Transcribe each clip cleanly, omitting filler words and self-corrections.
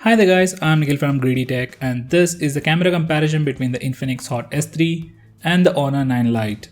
Hi there guys, I'm Nikhil from GreedyTech and this is the camera comparison between the Infinix Hot S3 and the Honor 9 Lite.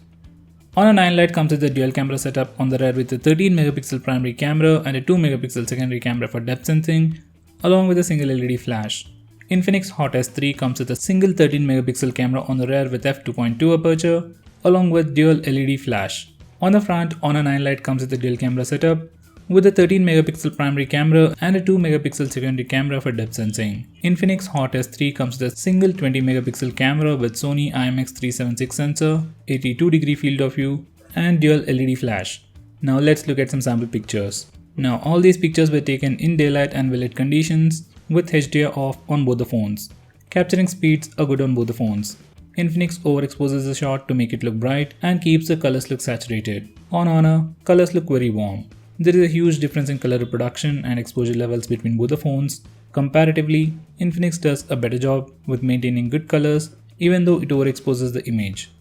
Honor 9 Lite comes with a dual camera setup on the rear with a 13 megapixel primary camera and a 2 megapixel secondary camera for depth sensing along with a single LED flash. Infinix Hot S3 comes with a single 13 megapixel camera on the rear with f2.2 aperture along with dual LED flash. On the front, Honor 9 Lite comes with a dual camera setup with a 13 megapixel primary camera and a 2 megapixel secondary camera for depth sensing. Infinix Hot S3 comes with a single 20 megapixel camera with Sony IMX376 sensor, 82 degree field of view and dual LED flash. Now let's look at some sample pictures. Now all these pictures were taken in daylight and well lit conditions with HDR off on both the phones. Capturing speeds are good on both the phones. Infinix overexposes the shot to make it look bright and keeps the colors look saturated. On Honor, colors look very warm. There is a huge difference in color reproduction and exposure levels between both the phones. Comparatively, Infinix does a better job with maintaining good colors even though it overexposes the image.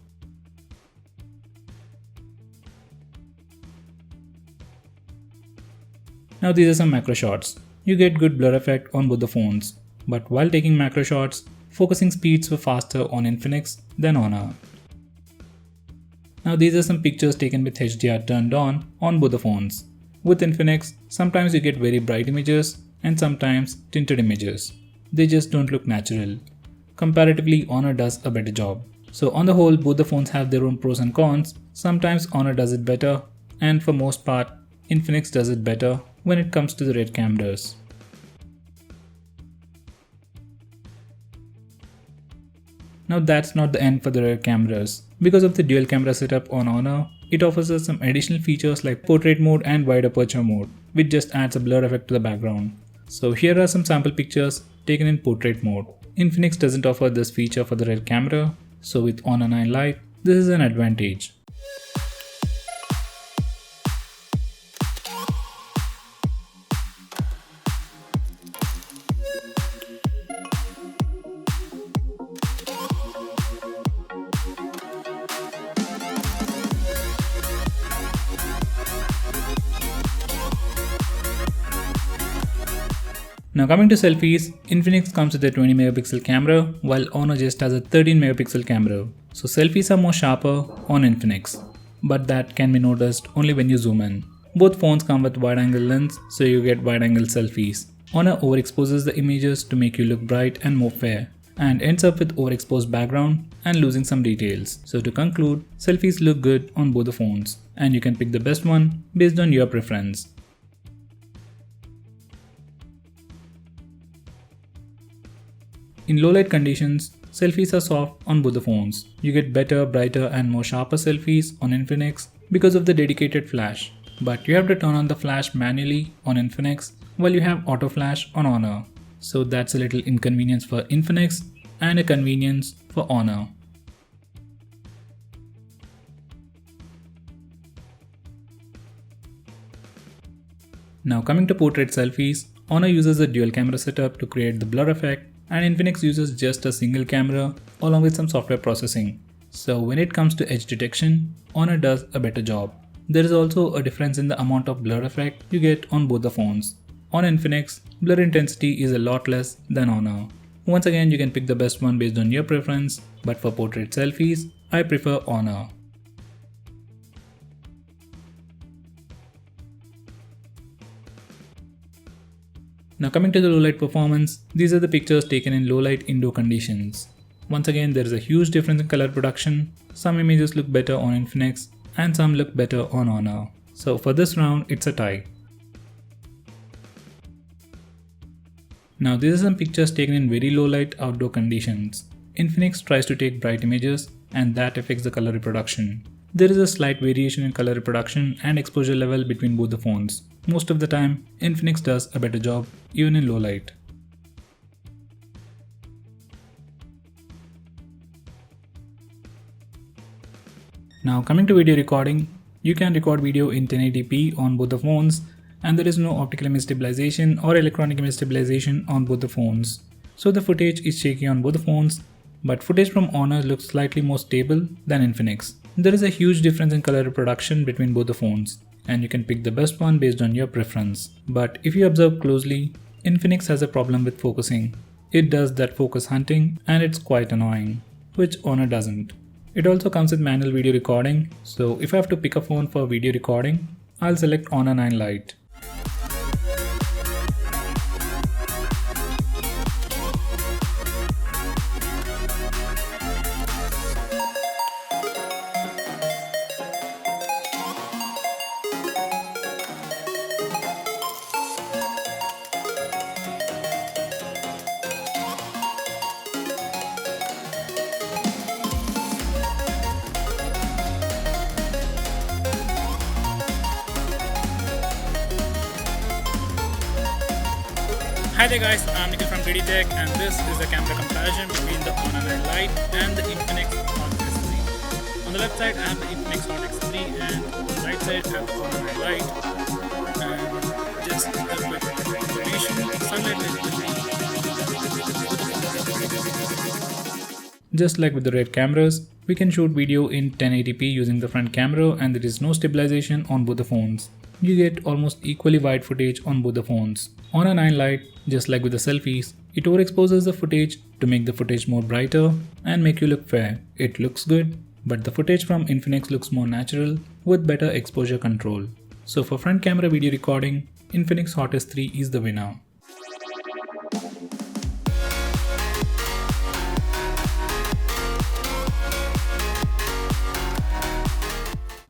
Now these are some macro shots. You get good blur effect on both the phones, but while taking macro shots, focusing speeds were faster on Infinix than Honor. Now these are some pictures taken with HDR turned on both the phones. With Infinix, sometimes you get very bright images and sometimes tinted images. They just don't look natural. Comparatively, Honor does a better job. So on the whole, both the phones have their own pros and cons. Sometimes Honor does it better, and for most part, Infinix does it better when it comes to the rear cameras. Now that's not the end for the rear cameras. Because of the dual camera setup on Honor, it offers us some additional features like portrait mode and wide aperture mode, which just adds a blur effect to the background. So here are some sample pictures taken in portrait mode. Infinix doesn't offer this feature for the rear camera, so with Honor 9 Lite, this is an advantage. Now coming to selfies, Infinix comes with a 20 megapixel camera while Honor just has a 13 megapixel camera. So selfies are more sharper on Infinix, but that can be noticed only when you zoom in. Both phones come with wide angle lens, so you get wide angle selfies. Honor overexposes the images to make you look bright and more fair, and ends up with overexposed background and losing some details. So to conclude, selfies look good on both the phones, and you can pick the best one based on your preference. In low light conditions, selfies are soft on both the phones. You get better, brighter and more sharper selfies on Infinix because of the dedicated flash. But you have to turn on the flash manually on Infinix while you have auto flash on Honor. So that's a little inconvenience for Infinix and a convenience for Honor. Now coming to portrait selfies, Honor uses a dual camera setup to create the blur effect, and Infinix uses just a single camera along with some software processing. So when it comes to edge detection, Honor does a better job. There is also a difference in the amount of blur effect you get on both the phones. On Infinix, blur intensity is a lot less than Honor. Once again, you can pick the best one based on your preference, but for portrait selfies, I prefer Honor. Now coming to the low light performance, these are the pictures taken in low light indoor conditions. Once again, there is a huge difference in color production. Some images look better on Infinix and some look better on Honor. So for this round, it's a tie. Now these are some pictures taken in very low light outdoor conditions. Infinix tries to take bright images and that affects the color reproduction. There is a slight variation in color reproduction and exposure level between both the phones. Most of the time, Infinix does a better job even in low light. Now coming to video recording, you can record video in 1080p on both the phones and there is no optical image stabilization or electronic image stabilization on both the phones. So the footage is shaky on both the phones, but footage from Honor looks slightly more stable than Infinix. There is a huge difference in color reproduction between both the phones, and you can pick the best one based on your preference. But if you observe closely, Infinix has a problem with focusing. It does that focus hunting and it's quite annoying, which Honor doesn't. It also comes with manual video recording, so if I have to pick a phone for video recording, I'll select Honor 9 Lite. Hi there guys, I'm Nikhil from GreedyTech and this is a camera comparison between the Honor 9 Lite and the Infinix Hot S3. On the left side I have the Infinix Hot X3 and on the right side I have the Honor 9 Lite. And just a quick information, sunlight visibility. Just like with the red cameras, we can shoot video in 1080p using the front camera and there is no stabilization on both the phones. You get almost equally wide footage on both the phones. On a 9 Lite, just like with the selfies, it overexposes the footage to make the footage more brighter and make you look fair. It looks good, but the footage from Infinix looks more natural with better exposure control. So for front camera video recording, Infinix Hot S3 is the winner.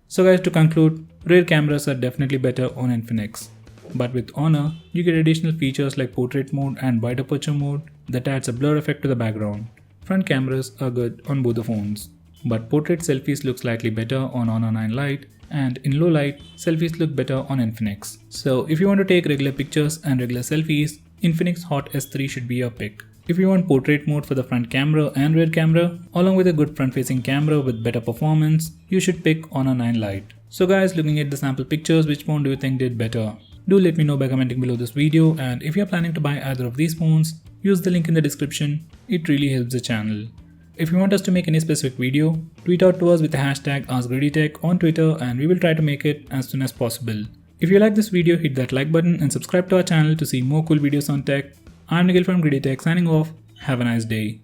So guys, to conclude, rear cameras are definitely better on Infinix. But with Honor, you get additional features like portrait mode and wide aperture mode that adds a blur effect to the background. Front cameras are good on both the phones. But portrait selfies look slightly better on Honor 9 Lite and in low light, selfies look better on Infinix. So if you want to take regular pictures and regular selfies, Infinix Hot S3 should be your pick. If you want portrait mode for the front camera and rear camera, along with a good front-facing camera with better performance, you should pick Honor 9 Lite. So guys, looking at the sample pictures, which phone do you think did better? Do let me know by commenting below this video, and if you are planning to buy either of these phones, use the link in the description. It really helps the channel. If you want us to make any specific video, tweet out to us with the hashtag AskGreedyTech on Twitter and we will try to make it as soon as possible. If you like this video, hit that like button and subscribe to our channel to see more cool videos on tech. I'm Nikhil from GreedyTech signing off. Have a nice day.